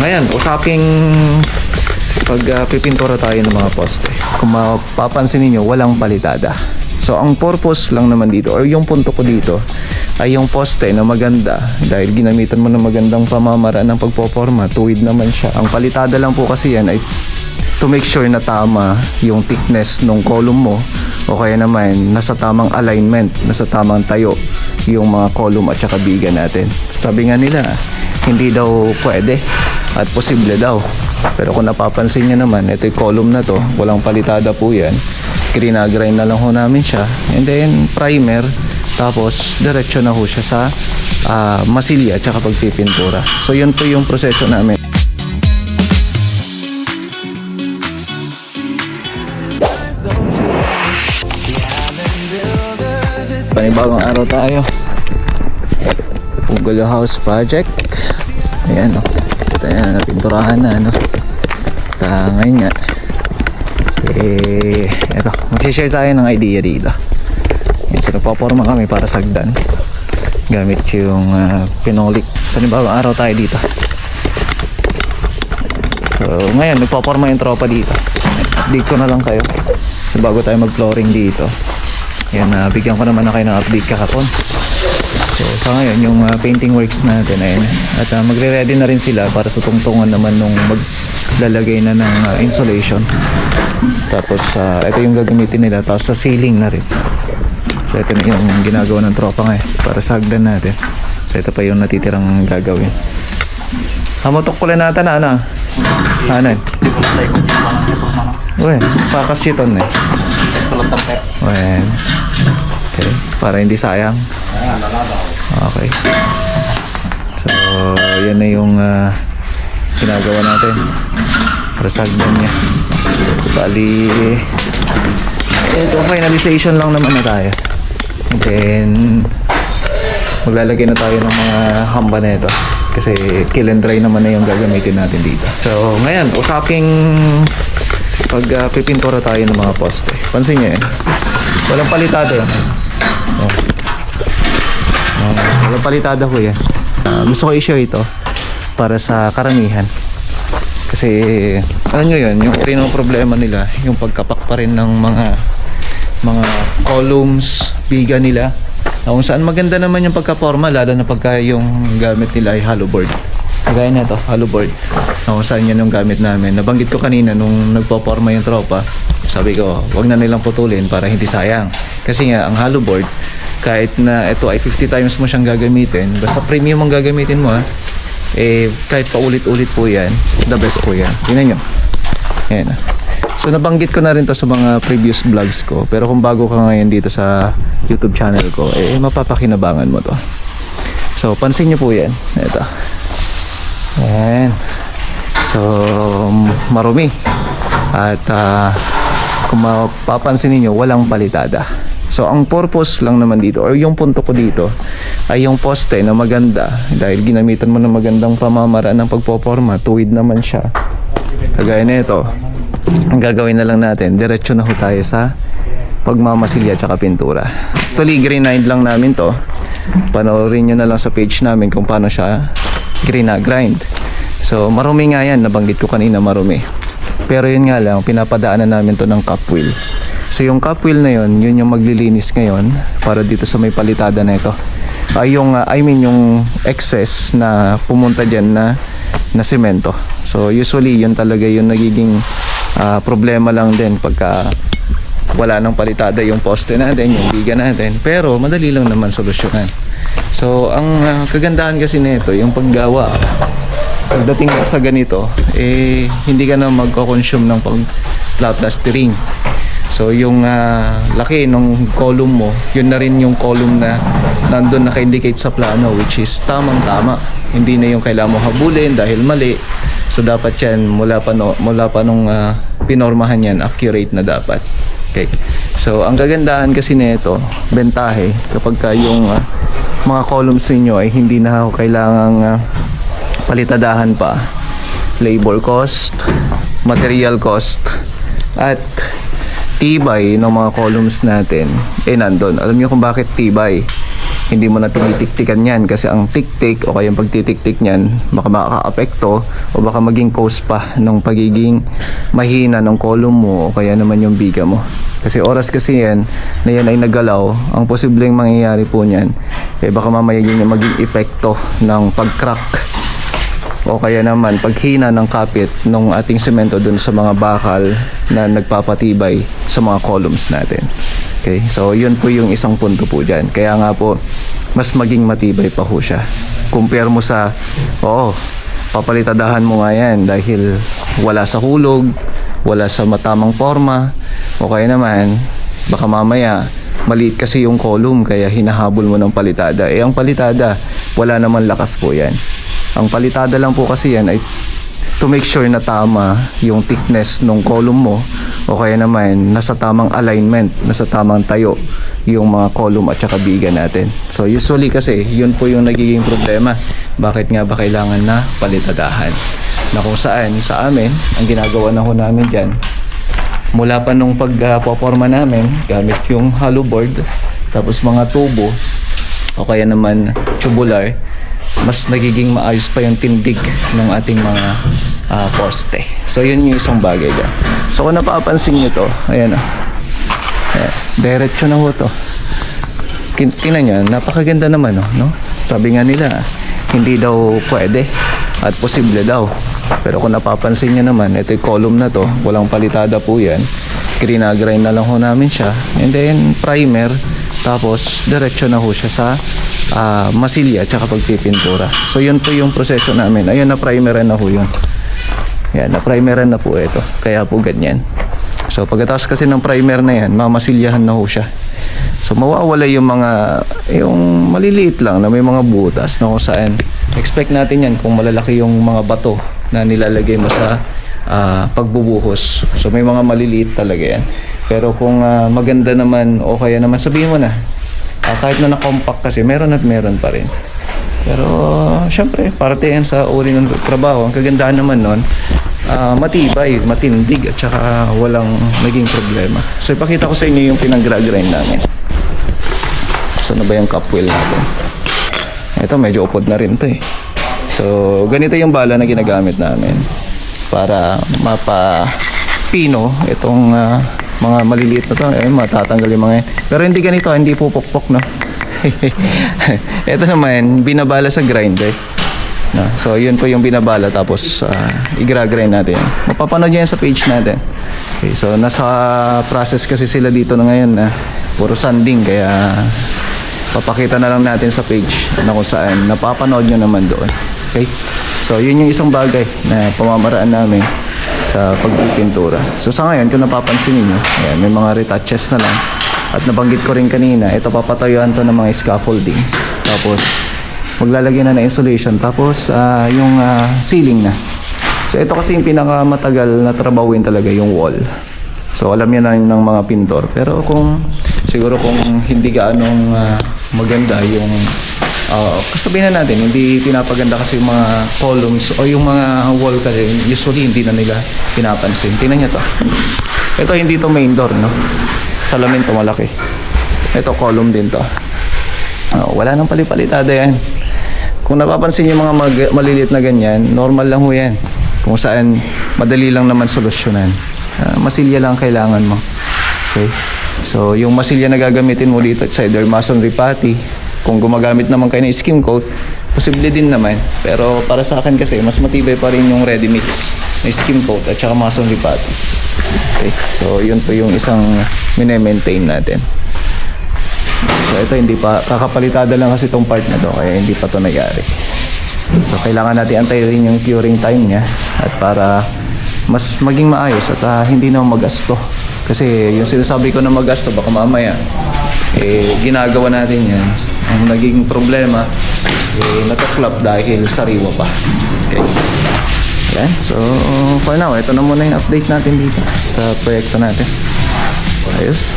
Ngayon, usaping pag pipintura tayo ng mga poste. Kung mapapansin niyo, walang palitada. So, ang purpose lang naman dito, or yung punto ko dito, ay yung poste na maganda. Dahil ginamitan mo ng magandang pamamaraan ng pagpoporma, tuwid naman siya. Ang palitada lang po kasi yan ay to make sure na tama yung thickness ng column mo, o kaya naman nasa tamang alignment, nasa tamang tayo yung mga column at saka biga natin. Sabi nga nila, hindi daw pwede at posible daw. Pero kung napapansin nyo naman, ito yung column na to, walang palitada po yan. Grinagrind na lang ho namin siya, and then primer, tapos diretso na ho siya sa masilya at saka pagpipintura. So yun po yung proseso namin. Panibagong araw tayo. Google House Project. Ayan o. Ito yan, napinturahan na ano. Ngayon nga, eto, mag-share tayo ng idea dito. Yan, so nagpaporma kami para sagdan gamit yung pinolik. Panibagong araw tayo dito. So ngayon, nagpaporma yung tropa dito. Update ko na lang kayo. So bago tayo mag-flooring dito, yan, bigyan ko naman na kayo ng update kahapon. So sa ngayon, yung painting works natin ayun. At magre-ready na rin sila para sa tungtungan naman nung maglalagay na ng insulation. Tapos ito yung gagamitin nila. Tapos sa ceiling na rin. So ito na yung ginagawa ng tropa ngayon para sa hagdan natin. So ito pa yung natitirang gagawin. Hamotok ko lang natin na ano. Ano? Uy, pakasiton eh. Uy. Okay, para hindi sayang. Okay. So, yan na yung ginagawa natin para sa hagdan niya. Bali, ito finalization lang naman na tayo. And then maglalagay na tayo ng mga hamba na ito kasi kill and dry naman na yung gagamitin natin dito. So ngayon, usaping pag pipintura tayo ng mga poste. Pansin nyo walang palitada yan. Walang palitada ko yan. Gusto ko i-show ito para sa karamihan. Kasi alam nyo yun, yung problema nila, yung pagkapak pa rin ng mga columns, biga nila, kung saan maganda naman yung pagkaporma, lalo na pagka yung gamit nila ay hollow board. Kagaya na ito, hollow board, kung saan yan yung gamit namin. Nabanggit ko kanina nung nagpoporma yung tropa, sabi ko wag na nilang putulin para hindi sayang. Kasi nga ang hollow board, kahit na ito ay 50 times mo siyang gagamitin, basta premium ang gagamitin mo kahit paulit-ulit po yan, the best po yan. Tingnan nyo. Ayan. So nabanggit ko na rin to sa mga previous vlogs ko. Pero kung bago ka ngayon dito sa YouTube channel ko, mapapakinabangan mo to. So pansin nyo po yan. Ito. Ayan. So marumi. At kung mapapansin niyo, walang palitada. So ang purpose lang naman dito, or yung punto ko dito, ay yung poste na maganda. Dahil ginamitan mo ng magandang pamamaraan ng pagpoporma, tuwid naman siya. Kagaya na ito, ang gagawin na lang natin, diretso na ho tayo sa pagmamasilya at pintura. Actually, grind lang namin to. Panoorin nyo na lang sa page namin kung paano siya grind. So marumi nga yan, nabanggit ko kanina, marumi. Pero yun nga lang, pinapadaanan namin to ng cup wheel. So yung cup wheel na yun yung maglilinis ngayon para dito sa may palitada na ito. Yung excess na pumunta dyan na semento. So usually yun talaga yung nagiging problema lang din pagka wala nang palitada yung poste natin, yung biga natin. Pero madali lang naman solusyonan. So ang kagandahan kasi nito, yung paggawa, pagdating sa ganito, hindi ka na magko-consume ng flat plastering. So yung laki ng column mo, yun na rin yung column na nandun naka-indicate sa plano, which is tamang-tama. Hindi na yung kailangan mo habulin dahil mali. So dapat yan mula pa nung pinormahan yan, accurate na dapat. Okay. So ang kagandahan kasi nito, bentahe, kapag yung mga columns niyo ay hindi na kailangang palitadahan pa. Labor cost, material cost, at tibay ng mga columns natin nandun. Alam niyo kung bakit tibay? hindi mo na tinitiktikan yan kasi ang tiktik o kaya yung pagtitiktik niyan baka makaka-apekto o baka maging cause pa ng pagiging mahina ng column mo o kaya naman yung biga mo. Kasi oras kasi yan na yan ay nagalaw, ang posibleng mangyayari po niyan baka mamaya yun yung maging epekto ng pag-crack o kaya naman paghina ng kapit ng ating semento dun sa mga bakal na nagpapatibay sa mga columns natin. Okay, so yun po yung isang punto po dyan. Kaya nga po mas maging matibay pa po siya compare mo sa papalitadahan mo nga yan dahil wala sa hulog, wala sa matamang forma o kaya naman baka mamaya maliit kasi yung column kaya hinahabol mo ng palitada. Ang palitada wala naman lakas po yan. Ang palitada lang po kasi yan ay to make sure na tama yung thickness ng column mo o kaya naman nasa tamang alignment, nasa tamang tayo yung mga column at saka biga natin. So usually kasi yun po yung nagiging problema. Bakit nga ba kailangan na palitadahan? Na kung saan sa amin, ang ginagawa na ho namin dyan, mula pa nung pagpoporma namin gamit yung hollow board, tapos mga tubo o kaya naman tubular, mas nagiging maayos pa yung tindig ng ating mga poste. So yun yung isang bagay dyan. So kung napapansin nyo to, ayan diretso na ho to. Tingnan nyo, napakaganda naman no? Sabi nga nila hindi daw pwede at posible daw, pero kung napapansin nyo naman, ito yung column na to, walang palitada po yan. Grind na lang ho namin siya and then primer, tapos diretso na ho siya sa masilya tsaka pagpipintura. So yun po yung proseso namin. Ayun, na primeran na ho yun. Yan, na primeran na po ito. Kaya po ganyan. So pagkatapos kasi ng primer na yan, mamasilyahan na ho siya. So mawawala yung maliliit lang na may mga butas na kung saan expect natin yan kung malalaki yung mga bato na nilalagay mo sa pagbubuhos. So may mga maliliit talaga yan. Pero kung maganda naman o kaya naman sabihin mo na kahit na na-compact kasi meron at meron pa rin. Pero syempre parte yan sa uri ng trabaho. Ang kagandahan naman nun, matibay, matindig at saka walang naging problema. So ipakita ko sa inyo yung pinag-grind namin. So na ba yung cup wheel natin? Ito medyo upod na rin to eh. So ganito yung bala na ginagamit namin para mapapino itong mga maliliit na to, matatanggal yung mga yan. Pero hindi ganito, hindi pupukpok, no? Ito naman, binabala sa grinder. No? So, yun po yung binabala, tapos i-grind natin yan. Mapapanood yan sa page natin. Okay, so, nasa process kasi sila dito na ngayon na puro sanding, kaya papakita na lang natin sa page na kung saan napapanood nyo naman doon. Okay? So, yun yung isang bagay na pamamaraan namin sa pagpipintura. So sa ngayon, kung napapansin niyo, ayan, may mga retouches na lang. At nabanggit ko rin kanina, ito papatayuan to ng mga scaffoldings. Tapos maglalagyan na ng insulation. Tapos yung ceiling na. So ito kasi yung pinakamatagal na trabawin talaga, yung wall. So alam yan na ng mga pintor. Pero siguro kung hindi gaanong maganda yung kasabihin na natin, hindi pinapaganda kasi yung mga columns o yung mga wall kasi usually hindi na nila pinapansin. Tingnan nyo to. Ito hindi to main door, no? Salamin to malaki. Ito column din to. Wala nang palipalitada yan. Kung napapansin yung mga maliliit na ganyan, normal lang ho yan. Kung saan madali lang naman solusyonan. Masilya lang kailangan mo. Okay? So yung masilya na gagamitin mo dito, it's either masonry putty. Kung gumagamit naman kayo ng skim coat, posible din naman. Pero para sa akin kasi, mas matibay pa rin yung ready mix na skim coat at saka masonry putty. Okay, so yun po yung isang mine-maintain natin. So ito hindi pa, kakapalitada lang kasi itong part na to, kaya hindi pa to nangyari. So kailangan natin antayin yung curing time niya at para mas maging maayos at hindi na magasto. Kasi yung sinasabi ko na magasto, baka mamaya ginagawa natin yan. Ang naging problema, natuklap dahil sariwa pa. Okay. Yan. So, for now, ito na muna yung update natin dito sa proyekto natin. Ayos.